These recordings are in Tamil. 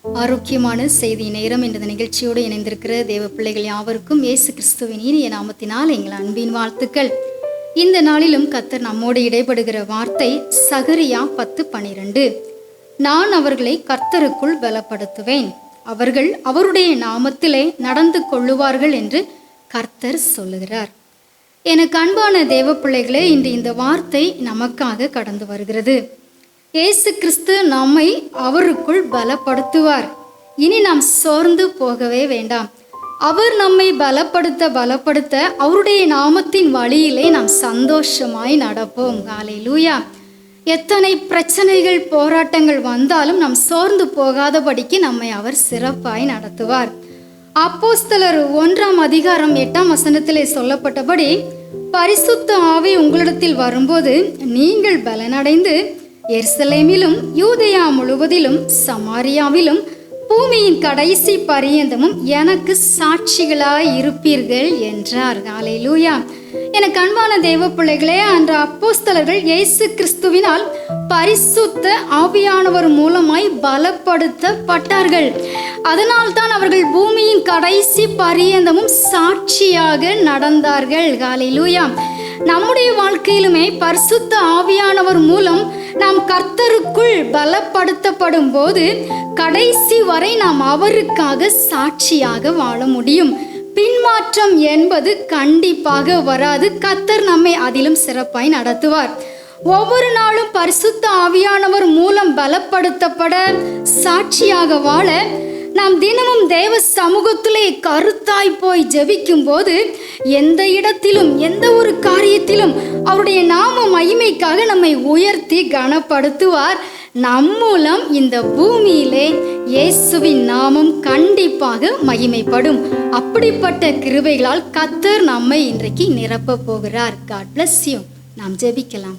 ஆரோக்கியமான செய்தி நேரம் என்ற நிகழ்ச்சியோடு இணைந்திருக்கிற தேவ பிள்ளைகள் யாவருக்கும் இயேசு கிறிஸ்துவின் இனிய நாமத்தினால் எங்கள் அன்பின் வாழ்த்துக்கள். இந்த நாளிலும் கர்த்தர் நம்மோடு இடைப்படுகிற வார்த்தை சகரியா 10:12. நான் அவர்களை கர்த்தருக்குள் பலப்படுத்துவேன். அவர்கள் அவருடைய நாமத்திலே நடந்து கொள்ளுவார்கள் என்று கர்த்தர் சொல்லுகிறார். எனக்கு அன்பான தேவ பிள்ளைகளே, இன்று இந்த வார்த்தை நமக்காக கடந்து வருகிறது. இயேசு கிறிஸ்து நம்மை அவருக்குள் பலப்படுத்துவார். இனி நாம் சோர்ந்து போகவே வேண்டாம். அவர் நம்மை பலப்படுத்த அவருடைய நாமத்தின் வழியிலே நாம் சந்தோஷமாய் நடப்போம். ஹல்லேலூயா. எத்தனை பிரச்சனைகள் போராட்டங்கள் வந்தாலும் நாம் சோர்ந்து போகாதபடிக்கு நம்மை அவர் சிறப்பாய் நடத்துவார். அப்போஸ்தலர் 1ஆம் அதிகாரம் 8ஆம் வசனத்திலே சொல்லப்பட்டபடி, பரிசுத்த ஆவி உங்களிடத்தில் வரும்போது நீங்கள் பலனடைந்து எருசலேமிலும் யூதேயா முழுவதிலும் சமாரியாவிலும் பூமியின் கடைசி பரியந்தமும் எனக்கு சாட்சிகளாய் இருப்பீர்கள் என்றார். ஹல்லேலூயா. எனக்கு அன்பான தேவ பிள்ளைகளே, அன்று அப்போஸ்தலர்கள் இயேசு கிறிஸ்துவினால் பரிசுத்த ஆவியானவர் மூலமாய் பலப்படுத்தப்பட்டார்கள். அதனால்தான் அவர்கள் பூமியின் கடைசி பரியந்தமும் சாட்சியாக நடந்தார்கள். ஹல்லேலூயா. நம்முடைய வாழ்க்கையிலுமே பரிசுத்த ஆவியானவர் மூலம் நாம் கர்த்தருக்குள் பலப்படுத்தப்படும் போது கடைசி வரை நாம் அவருக்காக சாட்சியாக வாழ முடியும். பின்மாற்றம் என்பது கண்டிப்பாக வராது. கர்த்தர் நம்மை அதிலும் சிறப்பாய் நடத்துவார். ஒவ்வொரு நாளும் பரிசுத்த ஆவியானவர் மூலம் பலப்படுத்தப்பட சாட்சியாக வாழ நாம் தினமும் தேவ சமூகத்திலே கருத்தாய் போய் ஜெபிக்கும் போது எந்த இடத்திலும் எந்த ஒரு காரியத்திலும் அவருடைய நாம மகிமைக்காக நம்மை உயர்த்தி கனப்படுத்துவார். நம் மூலம் இந்த பூமியிலே இயேசுவின் நாமம் கண்டிப்பாக மகிமைப்படும். அப்படிப்பட்ட கிருபைகளால் கர்த்தர் நம்மை இன்றைக்கு நிரப்ப போகிறார். God bless you. நாம் ஜெபிக்கலாம்.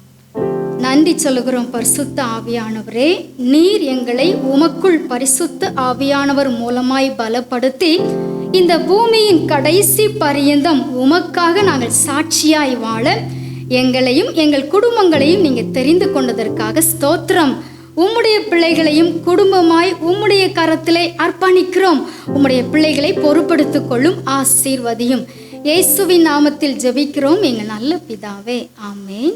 நன்றி சொல்லுகிறோம் பரிசுத்த ஆவியானவரே, நீர் எங்களை உமக்குள் பரிசுத்த ஆவியானவர் மூலமாய் பலப்படுத்தி இந்த பூமியின் கடைசி பரியந்தம் உமக்காக நாங்கள் சாட்சியாய் வாழ எங்களையும் எங்கள் குடும்பங்களையும் நீங்கள் தெரிந்து கொண்டதற்காக ஸ்தோத்திரம். உம்முடைய பிள்ளைகளையும் குடும்பமாய் உம்முடைய கரத்திலே அர்ப்பணிக்கிறோம். உம்முடைய பிள்ளைகளை பொறுப்படுத்திக் கொள்ளும், ஆசீர்வதியும். இயேசுவின் நாமத்தில் ஜெபிக்கிறோம் எங்கள் நல்ல பிதாவே. ஆமேன்.